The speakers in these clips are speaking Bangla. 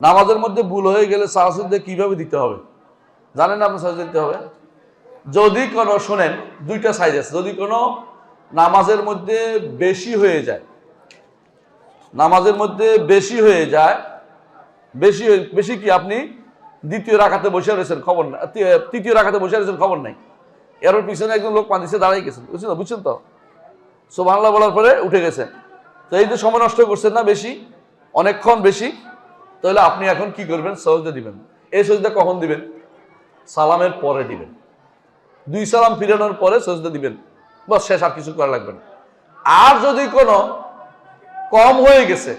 নামাজের মধ্যে ভুল হয়ে গেলে সাজদা কিভাবে দিতে হবে জানেন না? আপনি সাজদা দিতে হবে যদি কোনো, শোনেন, দুইটা সাইজ আছে। যদি কোনো নামাজের মধ্যে বেশি হয়ে যায়, নামাজের মধ্যে বেশি হয়ে যায়, বেশি কি আপনি দ্বিতীয় রাকাতে বসে রয়েছেন খবর না, তৃতীয় রাকাতে বসে রয়েছেন খবর নাই, এর পিছনে একজন লোক পানিতে দাঁড়াই গেছেন, বুঝছেন তো? সুবহানাল্লাহ বলার পরে উঠে গেছেন, তো এই যে সময় নষ্ট করছেন না বেশি, অনেকক্ষণ বেশি, তাহলে আপনি এখন কি করবেন? সাজদা দিবেন। এই সাজদা কখন দিবেন? সালামের পরে দিবেন। 2 সালাম ফিরানোর পরে সাজদা দিবেন, বাস, শেষ, আর কিছু করা লাগবে না। আর যদি কোনো কম হয়ে গেছে,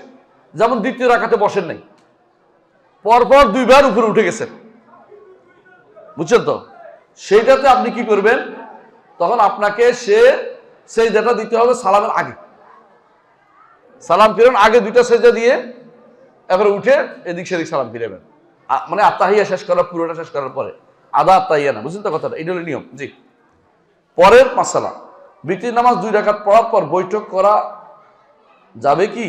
যেমন দ্বিতীয় রাকাতে বসেন নাই, পরপর 2 বার উপরে উঠে গেছেন, বুঝছেন তো? সেইটাতে আপনি কি করবেন? তখন আপনাকে সেই যেটা দিতে হবে সালামের আগে, সালাম ফিরান আগে 2টা সেজদা দিয়ে এবারে উঠে এদিক সেদিক সালাম ফিরাবেন, মানে আত্তাহিয়া শেষ করার, পুরোটা শেষ করার পরে, আদা আত্তাহিয়া না, বুঝছেন তো কথাটা? এটা হলো নিয়ম। জি। পরের মাসালা, বিতির নামাজ 2 রাকাত পড়ার পর বৈঠক করা যাবে কি?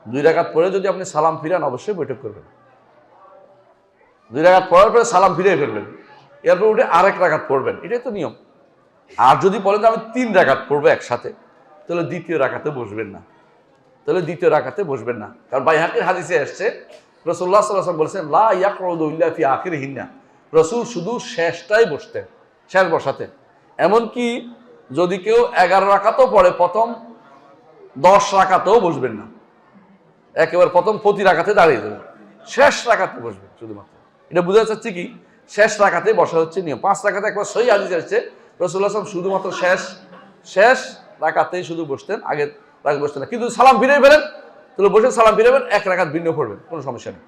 2 রাকাত পরে যদি আপনি সালাম ফিরান, অবশ্যই বৈঠক করবেন। 2 রাকাত পড়ার পরে সালাম ফিরে ফেলবেন, এরপর উঠে আরেক রাকাত পড়বেন, এটাই তো নিয়ম। আর যদি বলেন যে আমি 3 রাকাত পড়বো একসাথে, তাহলে দ্বিতীয় রাকাতে বসবেন না, কারণ বাইহাকির হাদিসে আসছে রাসূলুল্লাহ সাল্লাল্লাহু আলাইহি ওয়াসাল্লাম বলেছেন, লা ইয়াকউদু ইল্লা ফি আখিরিহিন্না, রাসূল শুধু শেষটাই বসতেন, শেষ বসাতেন। এমনকি যদি কেউ 11 রাকাতও পড়ে, প্রথম 10 রাকাতেও বসবেন না, একেবারে প্রথম প্রতি রাকাতে দাঁড়িয়ে যাবেন, শেষ রাকাতে বসবেন শুধুমাত্র। এটা বোঝা যাচ্ছে কি? শেষ রাকাতে বসা হচ্ছে নিয়ম। 5 রাকাতে একবার সহিহ হাদিস আসছে রাসূলুল্লাহ সাল্লাল্লাহু আলাইহি ওয়াসাল্লাম শুধুমাত্র শেষ রাকাতেই শুধু বসতেন, আগের রাকাতে বসতেন না। কিন্তু সালাম ফিরে ফেলেন, তাহলে বসে সালাম ফিরাবেন, 1 রাকাত ভিন্ন পড়বেন, কোনো সমস্যা নেই।